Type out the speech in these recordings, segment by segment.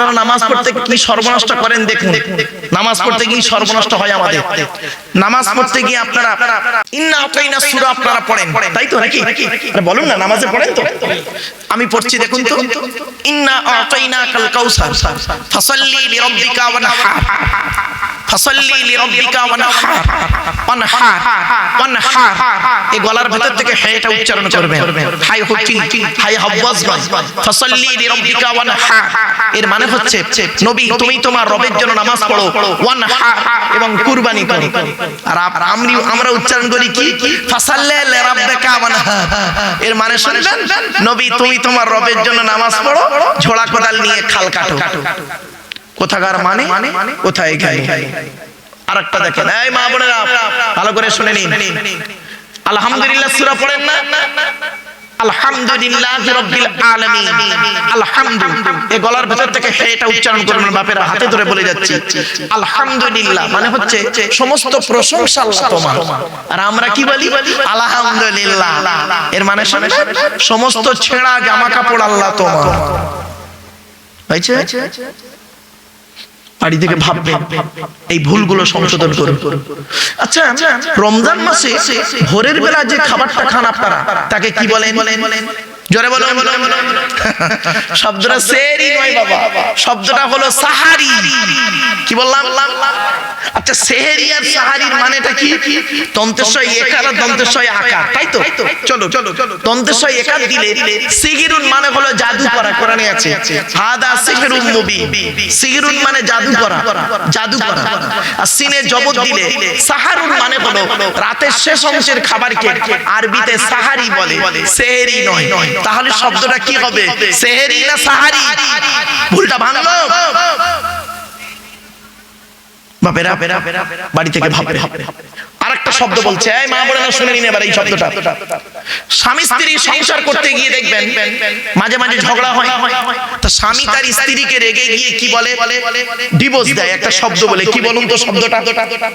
আপনারা নামাজ পড়তে কি সর্বনষ্ট করেন দেখুন। নামাজ পড়তে গিয়ে সর্বনষ্ট হয় আমাদের। নামাজ পড়তে গিয়ে আপনারা ইন্না আতাইনা সূরা আপনারা পড়েন, তাই তো নাকি? আরে বলুন না, নামাজে পড়েন তো? আমি পড়ছি দেখুন তো, ইন্না আতাইনাকাল কাউসার ফাসাল্লি লিরাব্বিকা ওয়ানহার, ফাসাল্লি লিরাব্বিকা ওয়ানহার, ওয়ানহার ওয়ানহার। এই গলার ভেতর থেকে হাইটা উচ্চারণ করবেন, হাই হচ্ছে হাই হাওয়াজ নয়। ফাসাল্লি লিরাব্বিকা ওয়ানহার এর মানে হচ্ছে নবী তুমি তোমার রবের জন্য নামাজ পড়ো, ওয়ানহার এবং কুরবানি করো। আর আমরা উচ্চারণ করি কি? ফাসাল্লি লিরাব্বিকা ওয়ানহার। এর মানে শুনবেন, নবী তুমি তোমার রবের জন্য নামাজ পড়ো, ঝোড়া কোদাল নিয়ে খাল কাটো। কোথাকার মানে, কোথায় গেল? আরেকটা দেখেন, এই মা বোনেরা ভালো করে শুনে নিন। আলহামদুলিল্লাহ সূরা পড়েন না? আলহামদুলিল্লাহি রাব্বিল আলামিন। আলহামদু এই গলার ভেতর থেকে এটা উচ্চারণ করবেন, বাপেরা হাতে ধরে বলে যাচ্ছি। আলহামদুলিল্লাহ মানে হচ্ছে সমস্ত প্রশংসা আল্লাহ তোমার। আর আমরা কি বলি? আলহামদুলিল্লাহ। এর মানে শুনুন, সমস্ত ছেঁড়া জামা কাপড় আল্লাহ তোমার। হয়েছে? বাড়ি থেকে ভাববেন, এই ভুলগুলো সংশোধন করুন। আচ্ছা, রমজান মাসে ভোরের বেলা যে খাবারটা খান আপনারা, তাকে কি বলেন? জোরে বলো। শব্দটা সেহরি নয় বাবা, শব্দটা হলো সাহারি। কি বললাম? আচ্ছা, সেহরি আর সাহারির মানেটা কি? দন্তেশ্বয় একার আর দন্তেশ্বয় আকার, তাই তো? চলো দন্তেশ্বয় একার দিলে সিগিরুন মানে হলো জাদু করা। কোরআনে আছে হাদা সিহরুম মুবিন। সিগিরুন মানে জাদু করা। আর সিনে জবত দিলে সাহারুন মানে হলো রাতের শেষ অংশের খাবারকে আরবিতে সাহারি বলে, সেহরি নয়। তাহলে শব্দটা কি হবে? সেহরি না সাহারি? ভুলটা ভাঙলো বাপেরা, বাড়ি থেকে ভাববে। আরেকটা শব্দ বলছে, এই মা বোনেরা শুনে নিন এবার এই শব্দটা। স্বামী স্ত্রী সংসার করতে গিয়ে দেখবেন মাঝে মাঝে ঝগড়া হয়। তা স্বামী তার স্ত্রীকে রেগে গিয়ে কি বলে? ডিভোর্স দেয়। একটা শব্দ বলে, কি বলুন তো শব্দটা?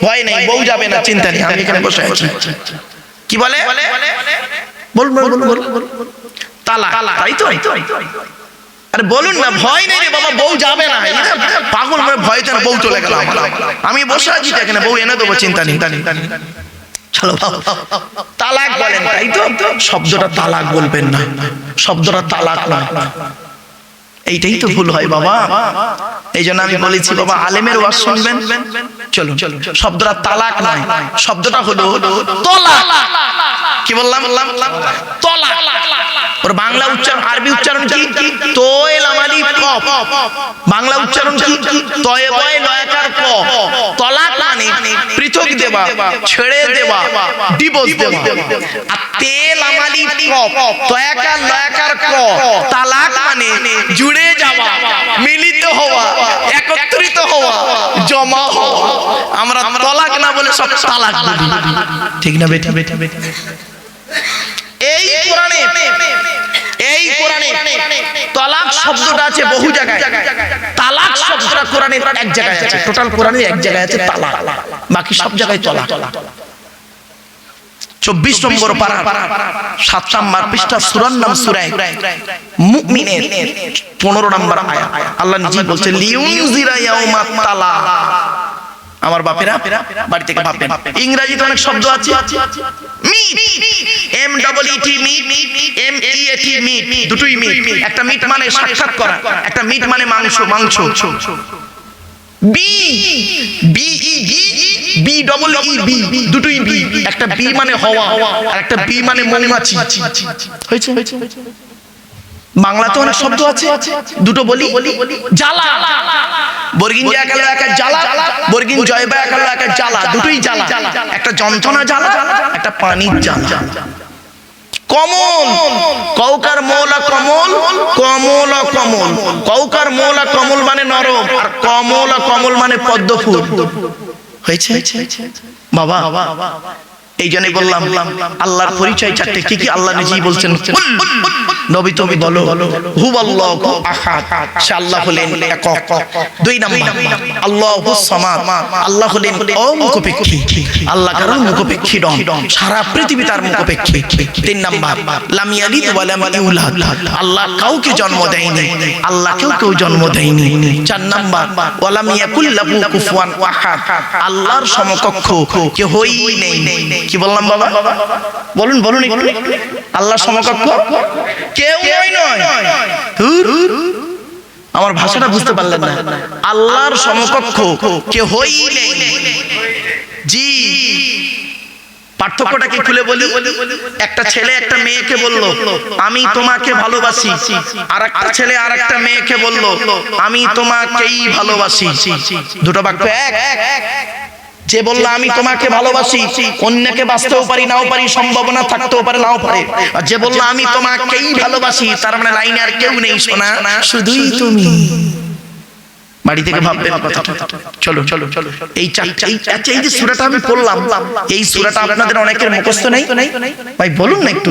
ভয় নেই, বউ যাবে না, চিন্তা নেই, আমি এখানে বসে আছি। কি বলে? বল। তালাক, তাই তো? আরে বলুন না, ভয় নেই রে বাবা, বউ যাবে না। পাগল মানে ভয়তে না, বউ চলে গেল। আমি বসে আছি এখানে, বউ এনে দেবো, চিন্তা নেই। চলো তালাক বলেন, তাই তো? শব্দটা তালাক বলবেন না, শব্দটা তালাক না। এইটাই তো ভুল হয় বাবা। এই জন্য আমি বলেছি বাবা, আলেমের ওয়াজ শুনবেন। চলো শব্দটা তালাক নয়, শব্দটা হলো তলাক। কি বললাম? তলাক। ওর বাংলা উচ্চারণ, আরবি উচ্চারণ কি? তোয়েল আমালি কফ। বাংলা উচ্চারণ কি? তয়ে বয় লয়াকার ক। তলাক মানে পৃথক দেওয়া, ছেড়ে দেওয়া, ডিভোর্স দেওয়া। আর তেল আমালি কফ, তয়াকার লয়াকার ক। তালাক মানে জুড়ে যাওয়া, মিলিত হওয়া, একত্রিত হওয়া, জমা হওয়া। আমরা তলাক না বলে সব তালাক বলি, ঠিক না বেটা? এই কোরআনে তালাক শব্দটা আছে বহু জায়গায়, তালাক শব্দটা কোরআনের এক জায়গায় আছে। টোটাল কোরআনের এক জায়গায় আছে তালাক, বাকি সব জায়গায় তালাক। 24 নম্বর পারা 7 নম্বর পৃষ্ঠা, সূরার নাম সূরা মুমিনের 15 নম্বর আয়াত। আল্লাহ নিজে বলছে লিউনজিরা ইয়াউমাত তালাক। আমার বাপেরা বাড়ি থেকে ভাববেন, ইংরেজিতে অনেক শব্দ আছে। Meet, M double E T, meet, M E A T, meet, দুটোই মিট। একটা মিট মানে সাক্ষাৎ করা, একটা মিট মানে মাংস। Be, B E be, B double E bee, দুটোই বি। একটা বি মানে হওয়া, আর একটা বি মানে মৌমাছি। হয়েছে? বাংলাতে অনেক শব্দ আছে, দুটো বলি। জ্বালা, বর্গিন জয় একালো একা জ্বালা, বর্গিন জয় বা একালো একা জ্বালা, দুটোই জ্বালা। একটা যন্ত্রণা জ্বালা, একটা পানির জ্বালা। কমল, কৌকার মৌলা কমল, কমল কমল। কৌকার মৌলা কমল মানে নরম, আর কমল কমল মানে পদ্ম ফুল। হয়েছে বাবা? এই জন্য বললাম আল্লাহর পরিচয় চারটে। কি কি আল্লাহ নিজেই বলছেন, নবী তুমি বলো হুয়াল্লাহু আহাদ, সে আল্লাহ হলেন একক। দুই নাম্বার আল্লাহুস সামাদ, আল্লাহ হলেন অমুখপেক্ষী, আল্লাহ কারণ মুখপেক্ষী নন, সারা পৃথিবী তার মুখপেক্ষী। তিন নাম্বার লাম ইয়ালিদ ওয়া লাম ইউলাদ, আল্লাহ কাউকে জন্ম দেয়নি, আল্লাহ কেউ জন্ম দেয়নি। চার নাম্বার ওয়া লাম ইয়াকুল লাহু কুফুয়ান আহাদ, আল্লাহর সমকক্ষ কেউই নেই। কি বললাম বাবা? বলুন বলুন একটু। আল্লাহর সমকক্ষ কেউ নয়। আমার ভাষাটা বুঝতে পারলেন না? আল্লাহর সমকক্ষ কেউই নেই। জি, পার্থক্যটা কি খুলে বলি। একটা ছেলে একটা মেয়েকে বলল আমি তোমাকে ভালোবাসি, আর একটা ছেলে আর একটা মেয়েকে বলল আমি তোমাকেই ভালোবাসি। দুটো বাক্য এক। যে বললো আমি তোমাকে ভালোবাসি, অন্যকে বাঁচতেও পারি নাও পারি, সম্ভাবনা থাকতেও পারে নাও পারে। আর যে বললো আমি তোমাকেই ভালোবাসি, তার মানে লাইনে আর কেউ নেই, শোনা শুধুই তুমি। বাড়ি থেকে ভাববেন কথাটা। চলো চলো চলো, এই এই যে সূরাটা আমি পড়লাম, এই সূরাটা আপনাদের অনেকের মুখস্থ নেই ভাই, বলুন না একটু।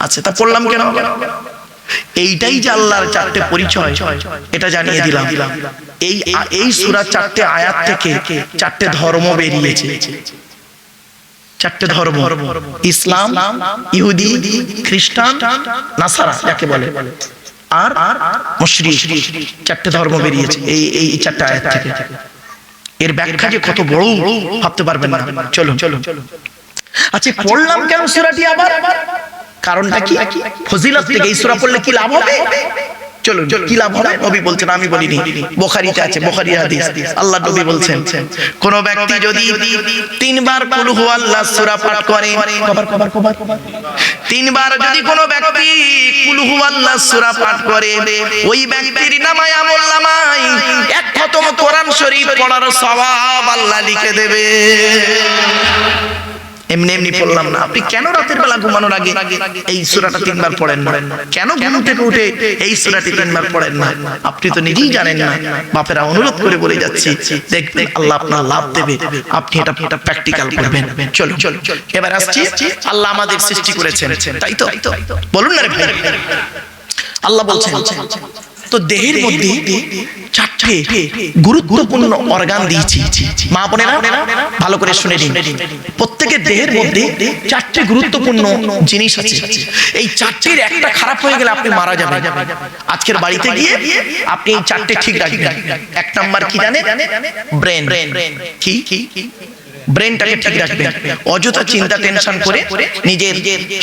আচ্ছা, তা পড়লাম কেন? এইটাই যে আল্লাহর চারটে পরিচয়, এটা জানিয়ে দিলাম। এই সূরার চারটে আয়াত থেকে চারটে ধর্ম বেরিয়েছে। চারটে ধর্ম, ইসলাম, ইহুদি, খ্রিস্টান, নাসারা যাকে বলে, আর মুশরিক। চারটে ধর্ম বেরিয়েছে এই চারটে আয়াত থেকে। এর ব্যাখ্যা যে কত বড় ভাবতে পারবেন না। চলো চলো। আচ্ছা, পড়লাম কেন সূরাটি আবার? কারণটা কি? ফজিলত থেকে এই সূরা পড়লে কি লাভ হবে? চলুন, কি লাভ হবে? নবী বলছেন, আমি বলিনি, বুখারীতে আছে, বুখারী হাদিস। আল্লাহ নবী বলছেন কোন ব্যক্তি যদি 3 বার কুল হুয়াল্লাহ সূরা পাঠ করে, কবার 3 বার যদি কোন ব্যক্তি কুল হুয়াল্লাহ সূরা পাঠ করে, ওই ব্যক্তির নামায় আমলনামায় এক খতম কোরআন শরীফ পড়ার সওয়াব আল্লাহ লিখে দেবে। এমনি এমনি পড়লাম না। আপনি কেন রাতের বেলা ঘুমানোর আগে এই সূরাটা 3 বার পড়েন না? কেন ঘুম থেকে উঠে এই সূরাটি 3 বার পড়েন না? আপনি তো নিজেই জানেন না। বাপেরা অনুরোধ করে বলে যাচ্ছি, দেখবেন আল্লাহ আপনার লাভ দেবে। আপনি এটা প্র্যাকটিক্যাল করবেন। চলো চলো, এবার আসছি। আল্লাহ আমাদের সৃষ্টি করেছেন, তাই তো? বলুন না রে ভাই। আল্লাহ বলছেন তো দেহের মধ্যে চারটে গুরুত্বপূর্ণ অর্গান দিয়েছি। মা বোনেরা ভালো করে শুনে নিন, প্রত্যেকের দেহের মধ্যে চারটে গুরুত্বপূর্ণ জিনিস আছে। এই চারটির একটা খারাপ হয়ে গেলে আপনি মারা যাবেন। আজকের বাড়িতে গিয়ে আপনি এই চারটে ঠিক রাখবেন। 1 নাম্বার কি জানেন? ব্রেন। কি? ব্রেনটাকে ঠিক রাখবেন। অযথা চিন্তা টেনশন করে নিজের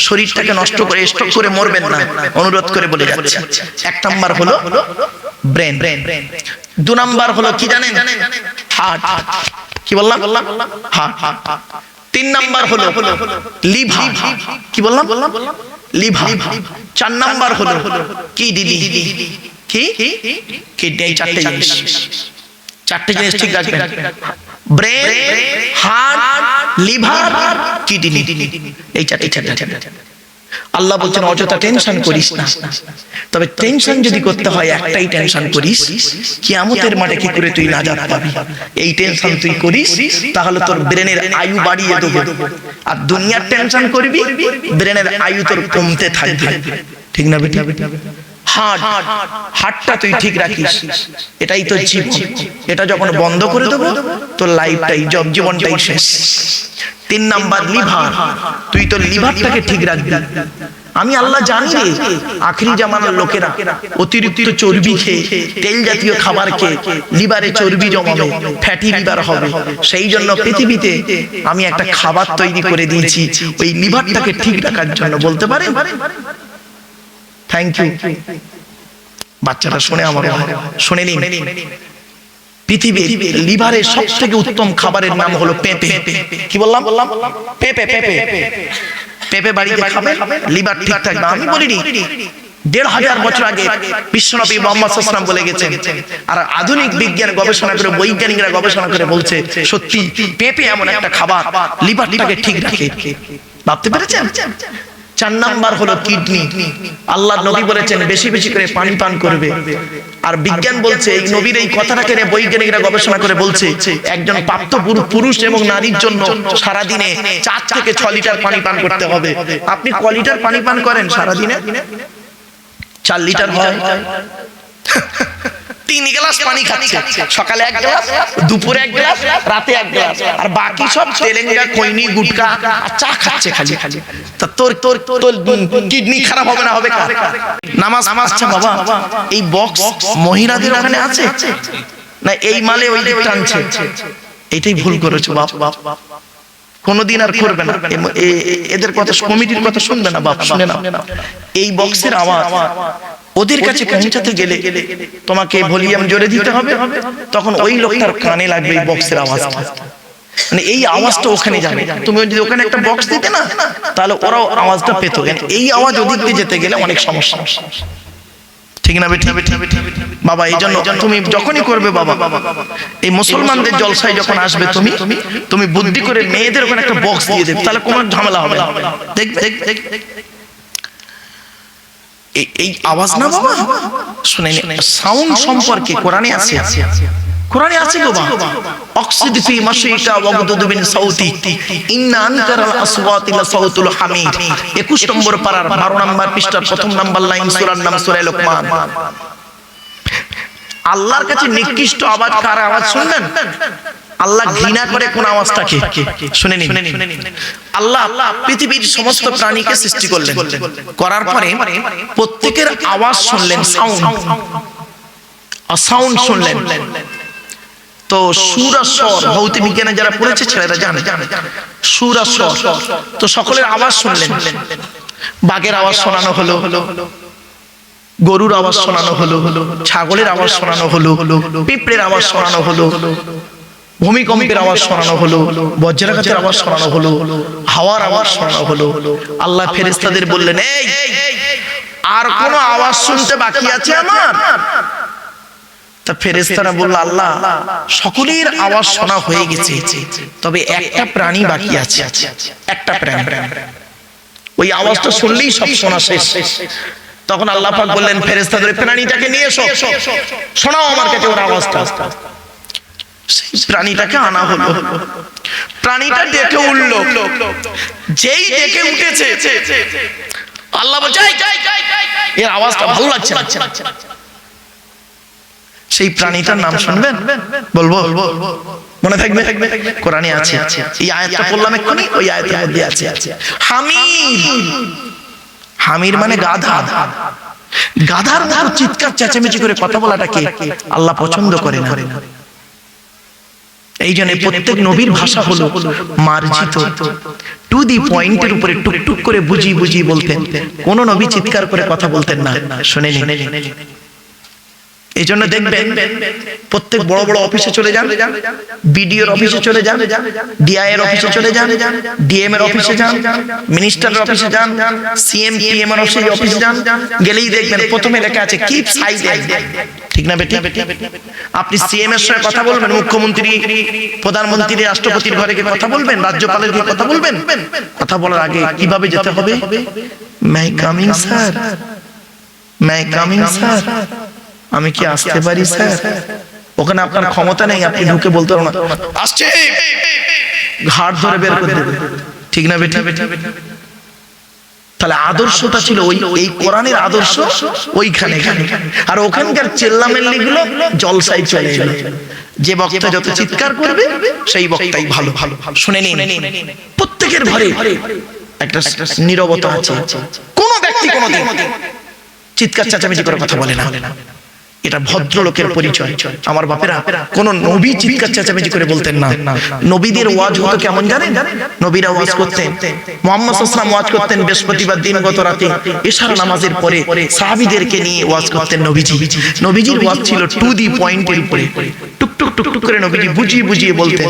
শরীরটাকে নষ্ট করে স্ট্রোক করে মরবেন না, অনুরোধ করে বলে যাচ্ছে। 1 নাম্বার হলো ব্রেন। 2 নাম্বার হলো কি জানেন? হার্ট। কি বললাম? হার্ট। 3 নাম্বার হলো লিভার। কি বললাম? লিভার। 4 নাম্বার হলো কিডনি। কি? কিডনি। এই চারটে জিনিস ঠিক রাখবেন। ব্রেন, হার্ট, লিভার, কিডনি, এই চারটে। আল্লাহ বলছেন অযথা টেনশন করিস না। তবে টেনশন যদি করতে হয়, একটাই টেনশন করিস, কিয়ামতের মাঠে কি করে তুই নাজাত পাবি। এই টেনশন তুই করিস, তাহলে তোর ব্রেনের আয়ু বাড়িয়ে দেবো। আর দুনিয়ার টেনশন করবি, ব্রেনের আয়ু তোর কমতে থাকবে। ঠিক না বেটা? হার্টটা তুই ঠিক রাখিস, এটাই তো জীবন। এটা যখন বন্ধ করে দেবো, তোর লাইফটাই, জীবনটাই শেষ। 3 নাম্বার লিভার, তুই তোর লিভারটাকে ঠিক রাখবি। আমি আল্লাহ জানি রে, আখরি জামানার লোকেরা অতিরিক্ত চর্বি খেয়ে, তেল জাতীয় খাবার খেয়ে লিভারে চর্বি জমাবে, ফ্যাটি লিভার হবে। সেই জন্য পৃথিবীতে আমি একটা খাবার তৈরি করে দিয়েছি ওই লিভারটাকে ঠিক রাখার জন্য। বলতে পারেন? Thank you. বাচ্চাটা শুনে আমার শুনে নিন। পৃথিবীর লিভারের সবথেকে উত্তম খাবারের নাম হলো পেঁপে। কি বললাম? পেঁপে। পেঁপে বাড়িতে খাবে, লিভার ঠিক থাকবে। আমি বলিনি, 1500 বছর আগে বিশ্বনবী মুহাম্মদ সাল্লাল্লাহু আলাইহি ওয়াসাল্লাম বলে গেছেন। আর আধুনিক বিজ্ঞান গবেষণা করে, বৈজ্ঞানিকরা গবেষণা করে বলছে সত্যি পেঁপে এমন একটা খাবার লিভারটাকে ঠিক রাখে। ভাবতে পেরেছেন? 4 নাম্বার হলো কিডনি। আল্লাহ নবী বলেছেন বেশি বেশি করে পানি পান করবে। আর বিজ্ঞান বলছে, এই নবীর এই কথাটাকে নিয়ে বৈজ্ঞানিকরা গবেষণা করে বলছে, একজন প্রাপ্ত পুরুষ এবং নারীর জন্য সারা দিনে 4 থেকে 6 লিটার পানি পান করতে হবে। আপনি ক লিটার পানি পান করেন সারা দিনে? 4 লিটার হয়। 3 গ্লাস পানি খাচ্ছে, সকালে 1 গ্লাস, দুপুরে 1 গ্লাস, রাতে 1 গ্লাস, আর বাকি সব তেলেঙ্গা, খৈনি, গুটকা আর চা খাচ্ছে খালি। তা তোর কিডনি খারাপ হবে না? হবে। নামাজ আচ্ছা বাবা, এই বক্স মহিলাদের ওখানে আছে না এই মালে ওই দিক টানছে? এটাই ভুল করেছো বাপ, কোনদিন আর করবে না। এদের কথা, কমিটির কথা শুনবে না বাপ, শুনে না। এই বক্সের আওয়াজ ওদের কাছে পৌঁছাতে গেলে তোমাকে ভলিউম জোরে দিতে হবে, তখন ওই লোকটার কানে লাগবে এই বক্সের আওয়াজটা, মানে এই আওয়াজটা ওখানে যাবে। তুমি যদি ওখানে একটা বক্স দিতে না, তাহলে ওরাও আওয়াজটা পেত। এই আওয়াজ ওদিক দিয়ে যেতে গেলে অনেক সমস্যা, ঠিক না বেটি? বাবা এই জন্য তুমি যখনই করবে বাবা, এই মুসলমানদের জলসায় যখন আসবে, তুমি বুদ্ধি করে মেয়েদের ওখানে একটা বক্স দিয়ে দেবে, তাহলে কোনো ঝামেলা হবে না। দেখবে এই আওয়াজ না বাবা, শুনে সাউন্ড সম্পর্কে কোরআনে আছে, কোরআনে আছে গো বাবা, অক্সিদ ফি মাশিকা ওয়াগদুদ বিন সাউতি ইন্না আনকারাল আসওয়াতি লা সাউতুল হামিদ। 21 নম্বর পারার 12 নম্বর পৃষ্ঠার 1ম নম্বর লাইন, সূরার নাম সূরা লোকমান। আল্লাহর কাছে নিকৃষ্ট আওয়াজ কার আওয়াজ শুনবেন? আল্লাহ ঘৃণা করে কোন আওয়াজটাকে? শুনে নিন। আল্লাহ পৃথিবীর সমস্ত প্রাণীকে সৃষ্টি করলেন, করার পরে প্রত্যেকের আওয়াজ শুনলেন, সাউন্ড শুনলেন। তো সুর আর স্বর, ভৌতিক বিজ্ঞানে যারা পড়েছে ছেলেরা জানে, সুর আর স্বর। তো সকলের আওয়াজ শুনলেন। বাঘের আওয়াজ শোনানো হলো, গরুর আওয়াজ শোনানো হলো, ছাগলের আওয়াজ শোনানো হলো, পিঁপড়ের আওয়াজ শোনানো হলো, ভূমিকম্পের আওয়াজ শোনানো হলো, বজ্রাঘাতের আওয়াজ শোনানো হলো, হাওয়ার আওয়াজ শোনানো হলো। আল্লাহ ফেরেশতাদের বললেন, এই আর কোন আওয়াজ শুনতে বাকি আছে আমার? তা ফেরেশতারা বলল, আল্লাহ সকলের আওয়াজ শোনা হয়ে গেছে, তবে একটা প্রাণী বাকি আছে, একটা প্রাণী, ওই আওয়াজটা শুনলেই সব শোনা শেষ। তখন আল্লাহ পাক বললেন ফেরেশতাদের, প্রাণীটাকে নিয়ে এসো, শোনাও আমার কাছে ওর আওয়াজটা। সেই প্রাণীটাকে আনা হলো। প্রাণীটা ডেকে উঠল, যেই ডেকে উঠেছে আল্লাহ বলছে, এর আওয়াজটা ভালো লাগছে না। সেই প্রাণীটার নাম শুনবেন? বলবো? মনে থাকবে? কোরআনে আছে। এই আয়াতটা পড়লাম এক্ষুনি, ওই আয়াতের মধ্যে আছে হামির। হামির মানে গাধা। গাধার মতো চিৎকার চেঁচামেচি করে কথা বলাটাকে আল্লাহ পছন্দ করে না। এই জন্য প্রত্যেক নবীর ভাষা হলো মার্জিত, টু দি পয়েন্টের উপরে টুকটুক করে বুঝিয়ে বলতেন। কোন নবী চিৎকার করে কথা বলতেন না। শুনে নিন। এই জন্য দেখবেন প্রত্যেক বড় বড় অফিসে চলে যান, বিডিওর অফিসে চলে যান, ডিআই এর অফিসে চলে যান, ডিএম এর অফিসে যান, মিনিস্টারের অফিসে যান, সিএম পিএম এর অফিসে যান, গেলেই দেখবেন প্রথমে লেখা আছে কিপ সাইলেন্ট। ঠিক না বেটি? আপনি সিএম এর সঙ্গে কথা বলবেন, মুখ্যমন্ত্রী, প্রধানমন্ত্রী, রাষ্ট্রপতির ঘরে গিয়ে কথা বলবেন, রাজ্যপালের গিয়ে কথা বলবেন, কথা বলার আগে কিভাবে যেতে হবে? মে কামিং স্যার, মে কামিং স্যার, আমি কি আসতে পারি স্যার? ওখানে আপনার ক্ষমতা নেই, আপনি ঢুকে বলতে পারবেন না আসছে, ঘাট ধরে বের করে দেবে। ঠিক না বেটি? তাহলে আদর্শটা ছিল এই কোরআনের আদর্শ ওইখানে। আর ওখানকার চেল্লামেল্লি গুলো জলসায় চলে এলো। যে বক্তা যত চিৎকার করবে সেই বক্তাই ভালো। শুনে নিন, প্রত্যেকের ঘরে একটা নীরবতা আছে। কোন ব্যক্তি কোনদিন চিৎকার চেঁচামেচি করে কথা বলে না। এটা ভদ্রলোকের পরিচয়। আমার বাপেরা কোন নবী চিৎকার চেঁচামেচি করে বলতেন না। নবীদের ওয়াজ হতো কেমন জানেন? নবীরা ওয়াজ করতেন, মুহাম্মদ সাল্লাল্লাহু আলাইহি ওয়াসাল্লাম ওয়াজ করতেন বৃহস্পতিবার দিন গত রাতে ইশারা নামাজের পরে সাহাবীদেরকে নিয়ে ওয়াজ করতেন নবীজি। নবীজির ওয়াজ ছিল টু দি পয়েন্টের উপরে, টুকটুক করে নবীজি বুঝিয়ে বলতেন।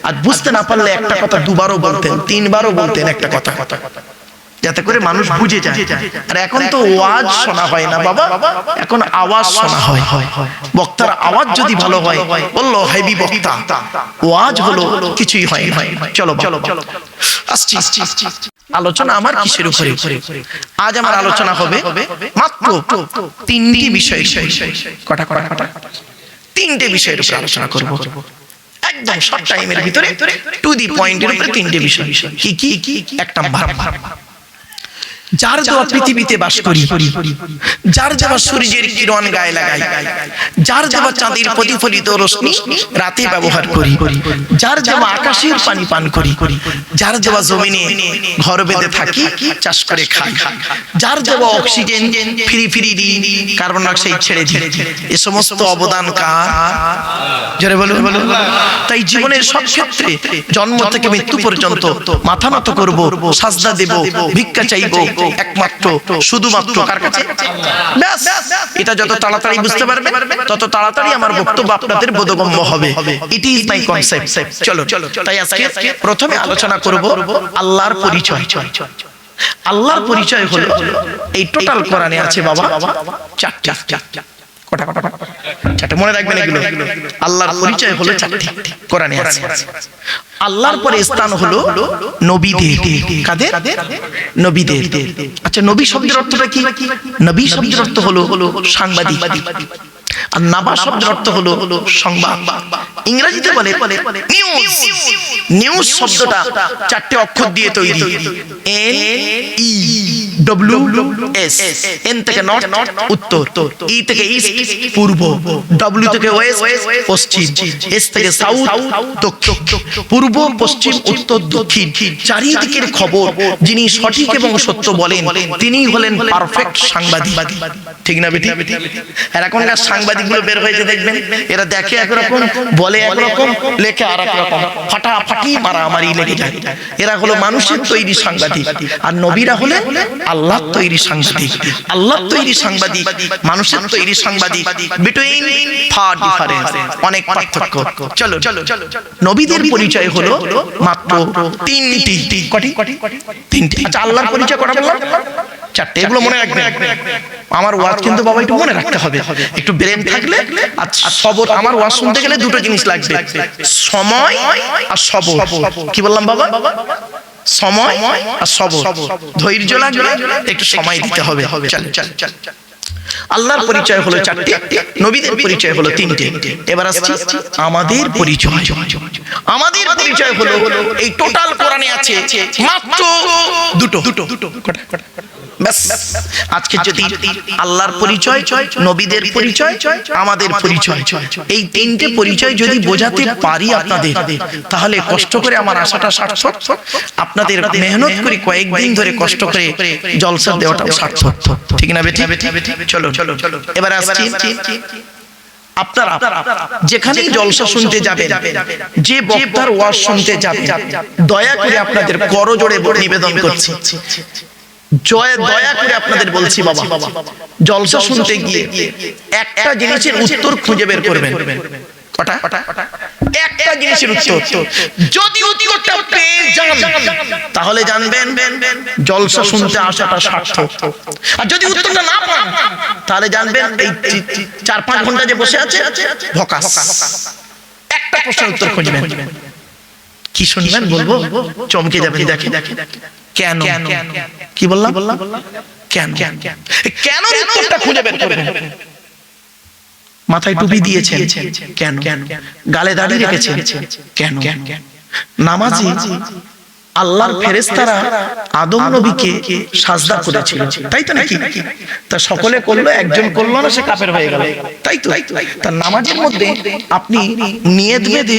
আর বুঝতে না পারলে একটা কথা দুবারও বলতেন, তিনবারও বলতেন একটা কথা। যাতে করে মানুষ বুঝে যায়। আর এখন তো ওয়াজ শোনা হয় না বাবা, এখন আওয়াজ শোনা হয়। বক্তার আওয়াজ যদি ভালো হয়, বললো হেভি বক্তা, ওয়াজ হলো কিছুই হয় না। চলো চলো আসছি। আলোচনা আমার কিসের উপরে? আজ আমার আলোচনা হবে মাত্র তিনটি বিষয়, কটা তিনটে বিষয়ের উপরে আলোচনা করব, একদম শর্ট টাইমের ভিতরে, টু দি পয়েন্টের উপরে তিনটে বিষয়। কি? এক নাম্বার, যার দেওয়া পৃথিবীতে বাস করি, যার দেওয়া সূর্যের কিরণ গায়ে লাগাই, যার দেওয়া চাঁদের প্রতিফলিত রশ্মি রাতে ব্যবহার করি, যার দেওয়া আকাশের পানি পান করি, যার দেওয়া জমিনে ঘর বেঁধে থাকি, চাষ করে খাই, যার দেওয়া অক্সিজেন ফ্রি দিই, কার্বন ডাই অক্সাইড ছেড়ে দিই, এ সমস্ত অবদান কার? জোরে বলুন। তাই জীবনের সব ক্ষেত্রে জন্ম থেকে মৃত্যু পর্যন্ত মাথা নত করব, সাজদা দেব, ভিক্ষা চাইব একমাত্র শুধুমাত্র কার কাছে? ব্যাস, এটা যত তাড়াতাড়ি বুঝতে পারবে তত তাড়াতাড়ি আমার বক্তব্য আপনাদের বোধগম্য হবে। It is my concept. চলো, তাই আজকে প্রথমে আলোচনা করব আল্লাহর পরিচয়। আল্লাহর পরিচয় হলো এই টোটাল কোরআনে আছে বাবা চারটি। চারটি মনে রাখবেন এগুলো। আল্লাহর পরিচয় হলো চারটি, কোরআনে আছে। আল্লাহর পরে স্থান হলো নবীদের। কাদের? নবীদের। আচ্ছা, নবী শব্দের অর্থটা কি? নবী শব্দের অর্থ হলো সাংবাদিক, আর নাবা শব্দের অর্থ হলো সংবাদ। ইংরেজিতে বলে নিউজ। নিউজ শব্দটা চারটি অক্ষর দিয়ে তৈরি, NEWS। এন থেকে নর্থ উত্তর, ই থেকে ইস্ট পূর্ব, ডব্লিউ থেকে ওয়েস্ট পশ্চিম, এস থেকে সাউথ দক্ষিণ, পূর্ব পশ্চিম উত্তর দক্ষিণ, চারিদিকের খবর যিনি সঠিক এবং সত্য বলেন তিনি হলেন পারফেক্ট সাংবাদিক। ঠিক না বেটি? আর এখনকার সাংবাদিকগুলো বের হয়েছে দেখবেন, এরা দেখে একরকম, বলে একরকম, লেখে আর একরকম, ফাটাফাটি মারামারি লেগে যায়। এরা হলো মানুষের তৈরি সাংবাদিক, আর নবীরা হলেন আল্লাহ তৈরি সাংবাদিক। আল্লাহ তৈরি সাংবাদিক, মানুষের তৈরি সাংবাদিক, বিটুইন ফার ডিফারেন্স, অনেক পার্থক্য। চলো, নবীদের পরিচয় হলো মাত্র তিনটি। তিনটি। আচ্ছা, আল্লাহর পরিচয় কটা বললাম? চারটে। এগুলো মনে রাখবেন। আমার ওয়াজ কিন্তু বাবা একটু মনে রাখতে হবে, একটু ব্রেন থাকলে। আর সবর, আমার ওয়াজ শুনতে গেলে দুটো জিনিস লাগবে, সময় আর সবর। কি বললাম বাবা? সময় আর সবর, ধৈর্য লাগবে, একটু সময় দিতে হবে। চল। আল্লাহর পরিচয় হলো চারটি, নবীদের পরিচয় হলো তিনটে। এবার আসছি আমাদের পরিচয়। আমাদের পরিচয় হলো এই টোটাল কোরআনে আছে মাত্র দুটো। ব্যাস, আজকে যদি আল্লাহর পরিচয়, নবীদের পরিচয়, আমাদের পরিচয়, এই তিনটে পরিচয় যদি বোঝাতে পারি আপনাদের, তাহলে কষ্ট করে আমার আশাটা সার্থক, আপনাদের মেহনত করে কয়েকদিন ধরে কষ্ট করে জলসা দেওয়াটাও সার্থক। ঠিক না বেটি? চলো, এবার আসছি। আপনারা যেখানেই জলসা শুনতে যাবেন, যে বক্তার ওয়াজ শুনতে যাবেন, দয়া করে আপনাদের করজোড়ে নিবেদন করছি, দয়া করে আপনাদের বলছি বাবা, জলসা শুনতে গিয়ে একটা জিনিসের উত্তর খুঁজে বের করবেন। কটা? একটা জিনিসের উত্তর। যদি উত্তরটা পেয়ে যান তাহলে জানবেন জলসা শুনতে আসাটা সার্থক। আর যদি উত্তরটা না পান তাহলে জানবেন এই 4-5 ঘন্টা যে বসে আছে ভকাস। একটা প্রশ্নের উত্তর খুঁজবেন। কি শুনবেন বলবো, চমকে যাবেন। দেখে কেন? কি বললাম? কেন? কেন উত্তরটা খুঁজে বের করবেন। মাথায় টুপি দিয়েছেন কেন? গালে দাড়ি রেখেছেন কেন? নামাজি আল্লাহর ফেরেশতারা আদম নবীকে সাজদা করেছিল, তাই তো নাকি? তা সকলে করলো, একজন করলো না, সে কাফের হয়ে গেল, তাই তো? তার নামাজের মধ্যে আপনি নিয়ত বেঁধে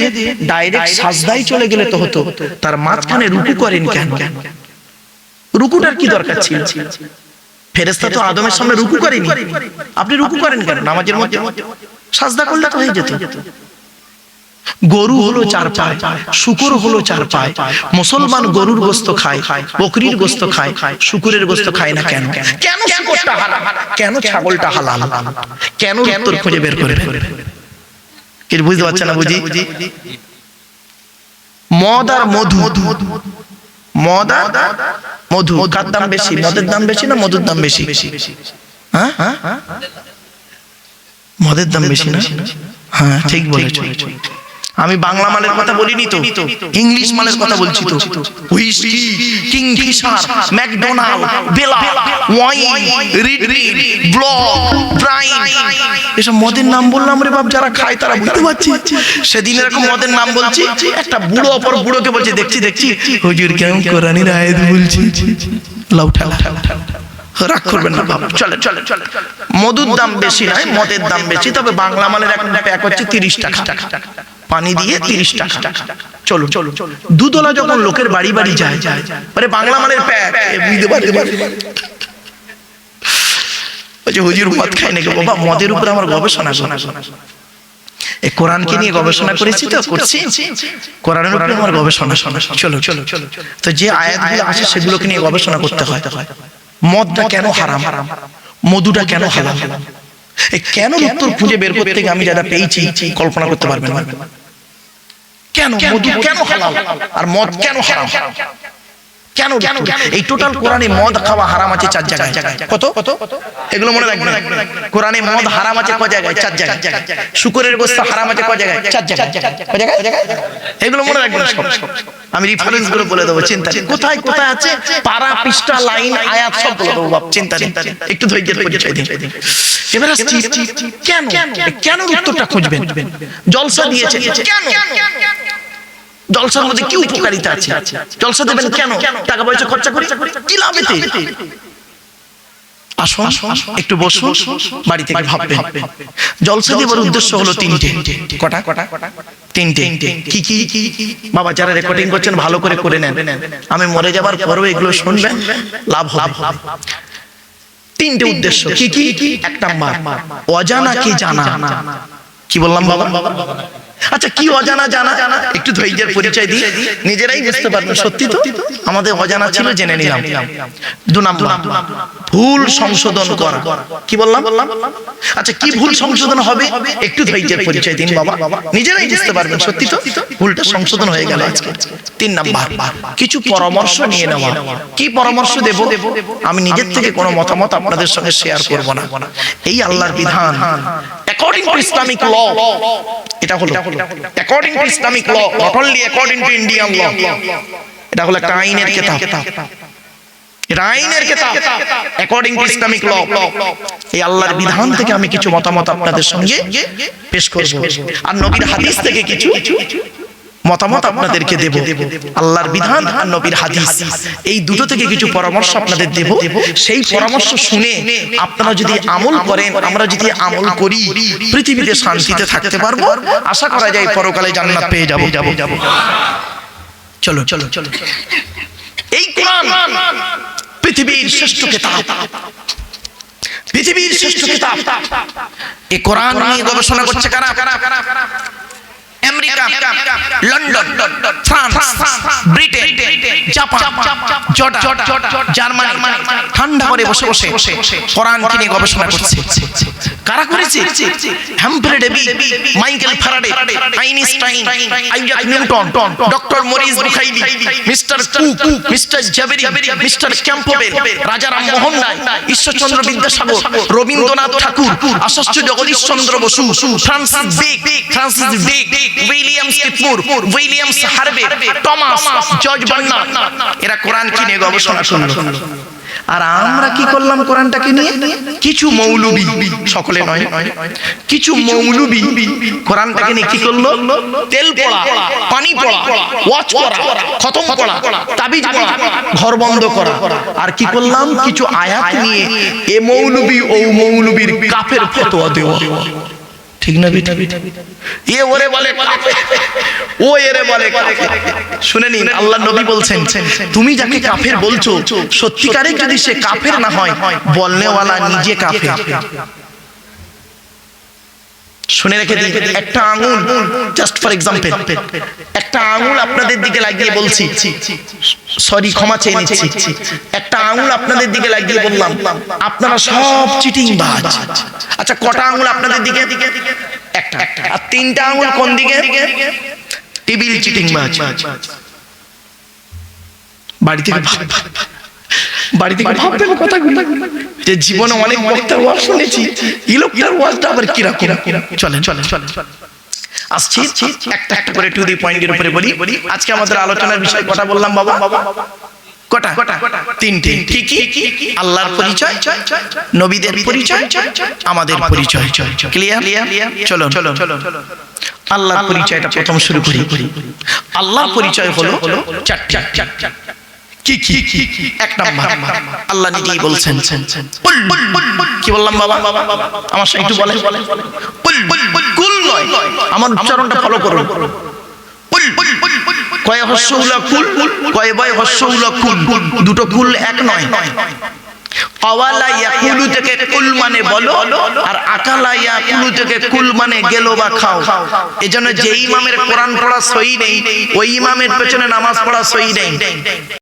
ডাইরেক্ট সাজদায় চলে গেলে তো হতো, তার মাঝখানে রুকু করেন কেন? রুকুটার কি দরকার ছিল? ফেরেশতা তো আদমের সামনে রুকু করেনি, আপনি রুকু করেন কেন? নামাজের মধ্যে সাজদা করলে তো হয়ে যেত। গরু হলো 4 পায়, শুকর হলো 4 পায়। মুসলমান গরুর গোশত খায়, বকরির গোশত খায়, শুকরের গোশত খায় না কেন? কেন শুকরটা হালাল? কেন ছাগলটা হালাল? কেন? উত্তর খুঁজে বের করে। কি বুঝতে পারছেন না? বুঝি। মদ আর মধু, মদ আর মধু, কার দাম বেশি? মদের দাম বেশি না মধুর দাম বেশি? হ্যাঁ, মদের দাম বেশি না? হ্যাঁ ঠিক বলেছো। আমি বাংলা মালের কথা বলিনি তো, ইংলিশ মালের কথা বলছি তো। হুইস্কি, কিংফিশার, ম্যাকডোনাল্ড, বেলা, ওয়াইন, রিডলি, ব্লক, ব্রাইন, এসব মদের নাম বললাম রে বাপ, যারা খায় তারা বুঝতে পারছি। সেদিন এরকম মদের নাম বলছি, একটা বুড়ো অপর বুড়োকে বলছে, দেখছি দেখছি হুজুর কেমন কোরআনের আয়াত বলছি। লাউ ঠাউ ঠাউ ঠাউ, রাগ করবেন না বাপ। চলে চলে চলে, মধুর দাম বেশি নয়, মদের দাম বেশি। তবে বাংলা মালের এখন প্যাক হচ্ছে 30 টাকা, পানি দিয়ে 30 টাকা। চলো চলো, দুধওয়ালা যখন লোকের বাড়ি বাড়ি যায়, আরে বাংলা মালের প্যাক বুঝতে পারতে পারে, বলছে হুজুর মদ খাই নাকি? বাবা মদের উপর আমার গবেষণা, এই কোরআনকে নিয়ে গবেষণা করেছি তো, করছি কোরআনের উপরে আমার গবেষণা। চলো চলো চলো, তো যে আয়াতগুলো আছে সেগুলোকে নিয়ে গবেষণা করতে হয়। মদটা কেন হারাম, মধুটা কেন হালাল? এই কেন উত্তর খুঁজে বের করতে গিয়ে আমি যারা পেয়েছি কল্পনা করতে পারবেন না। কেন মধু কেন হালাল আর মদ কেন হারাম? কেন? এই টোটাল কোরআনে মদ খাওয়া হারাম আছে 4 জায়গায়। কত? এগুলো মনে রাখবেন। কোরআনে মদ হারাম আছে কয় জায়গায়? 4 জায়গায়। শুকরের গোশত হারাম আছে কয় জায়গায়? 4 জায়গায়। কয় জায়গায়? এগুলো মনে রাখবেন সব। আমি রেফারেন্স গুলো বলে দেবো, চিন্তা নেই। কোথায় কোথায় আছে পারা, পৃষ্ঠা, লাইন, আয়াত সব বলে দেবো বাপ, চিন্তা নেই। একটু ধৈর্যের পরিচয় দিন। এবার আসছি কেন, কেন উত্তরটা খুঁজবেন। জলসা দিয়েছে কেন? জলসার মধ্যে কি উপকারিতা আছে? জলসা দেবেন কেন? টাকা পয়সা খরচা করে কি লাভ এতে? আসুন একটু বসুন, বাড়ি থেকে ভাববেন। জলসা দেবার উদ্দেশ্য হলো 3টে। কটা? 3টে। কি কি? বাবা যারা রেকর্ডিং করছেন ভালো করে করে নেন, আমি মরে যাবার পরেও এগুলো শুনবেন, লাভ হবে। 3টে উদ্দেশ্য। কি কি? 1 নাম্বার অজানাকে জানা। কি বললাম বাবা? আচ্ছা কি অজানা জানা? একটু ধৈর্যের পরিচয় দিই, নিজেরাই বুঝতে পারবেন। সত্যি তো আমাদের অজানা ছিল, জেনে নিলাম। 2 নাম্বার ভুল সংশোধন করা। কি বললাম? আচ্ছা কি ভুল সংশোধন হবে? একটু ধৈর্যের পরিচয় দিন বাবা, নিজেরাই বুঝতে পারবেন। সত্যি তো ভুলটা সংশোধন হয়ে গেল আজকে। 3 নাম্বার কিছু পরামর্শ নিয়ে নেওয়া। কি পরামর্শ দেব? আমি নিজের থেকে কোনো মতামত আপনাদের সঙ্গে শেয়ার করব না। এই আল্লাহর বিধান অ্যাকর্ডিং টু ইসলামিক ল। এটা হলো according to Islamic law, not only according to Indian law. এটা হলো একটা আইনের কিতাব, এটা আইনের কিতাব অ্যাকর্ডিং টু ইসলামিক ল। এই আল্লাহর বিধান থেকে আমি কিছু মতামত আপনাদের সঙ্গে পেশ করব, আর নবীর হাদিস থেকে কিছু মতামত আপনাদেরকে দেব। আল্লাহর বিধান আর নবীর হাদিস, এই দুটো থেকে কিছু পরামর্শ আপনাদের দেব। সেই পরামর্শ শুনে আপনারা যদি আমল করেন, আমরা যদি আমল করি, পৃথিবীতে শান্তিতে থাকতে পারবো। আশা করা যায় পরকালে জান্নাত পেয়ে যাব। চলো চলো চলো, এই কোরআন পৃথিবীর শ্রেষ্ঠ কিতাব, পৃথিবীর শ্রেষ্ঠ কিতাব। এই কোরআন নিয়ে গবেষণা করছে কারা? America, London, France, Britain, Japan, Jordan, Germany ঠান্ডা করে বসে বসে কোরআন নিয়ে গবেষণা করছে। কারা করেছে? Humphry Davy, Michael Faraday, Einstein, Isaac Newton, doctor Maurice Bucaille, mister Cook, mister জাবেরি, mister Campbell, Raja Rammohan Roy, Ishwarchandra Vidyasagar, Rabindranath Thakur, Acharya Jagadish Chandra Basu, Francis বেক, উইলিয়াম স্কিফমোর, William Harvey, Thomas, George Bernard, এরা কোরআন নিয়ে গবেষণা করলো। আর আমরা কি করলাম কোরআনটাকে নিয়ে? কিছু মৌলবি, সকলে নয়, কিছু মৌলবি কোরআনটাকে নিয়ে কি করলো? তেল পড়া, পানি পড়া, ওয়াজ করা, খতম করা, তাবিজ পড়া, ঘর বন্ধ করা। আর কি করলাম? কিছু আয়াত নিয়ে এ মৌলবি ও মৌলবির কাফের ফতোয়া দেওয়া। ঠিক না বেটা? এ ওরে বলে ও এরে বলে। শুনে নিন, আল্লাহ নবী বলছেন, তুমি যাকে কাফের বলছো, সত্যিকারে যদি সে কাফের না হয়, বলনেওয়ালা নিজে কাফের। শুনে রেখে দিন, একটা আঙুল, জাস্ট ফর এক্সাম্পল, একটা আঙুল আপনাদের দিকে লাগিয়ে বলছি, সরি ক্ষমা চেয়ে নিচ্ছি, একটা আঙুল আপনাদের দিকে লাগিয়ে বললাম আপনারা সব চিটিংবাজ। আচ্ছা কটা আঙুল আপনাদের দিকে? একটা। আর 3টা আঙুল কোন দিকে? টেবিল চিটিংবাজ। বাড়ি থেকে ভাবতে হবে কথাগুলো, যে জীবনে অনেক বক্তার ওয়াজ শুনেছি, এই লোকটার ওয়াজটা আবার কিরকম। চলেন আসছি একটা একটা করে টু দি পয়েন্টের উপরে বলি। আজকে আমাদের আলোচনার বিষয় কটা বললাম বাবা? কটা? তিনটে। কি? আল্লাহর পরিচয়, নবীদের পরিচয়, আমাদের পরিচয়। ক্লিয়ার? চলো আল্লাহর পরিচয়টা প্রথম শুরু করি। আল্লাহর পরিচয় হলো চারটি। কি? এক নাম্বার, আল্লাহ নিজেই বলছেন, কি বললাম বাবা? আমার সাথে একটু বলেন। কুল নয়, আমার উচ্চারণটা ফলো করুন। কয় হস্যউলা কুল, কয় বয় হস্যউলা কুল, দুটো কুল এক নয়। আওয়ালা ইয়াকুলু থেকে কুল মানে বলো, আর আকালা ইয়াকুলু থেকে কুল মানে গেলো বা খাও। এজন্য যে ইমামের কোরআন পড়া সহি নেই, ওই ইমামের পেছনে নামাজ পড়া সহি নেই।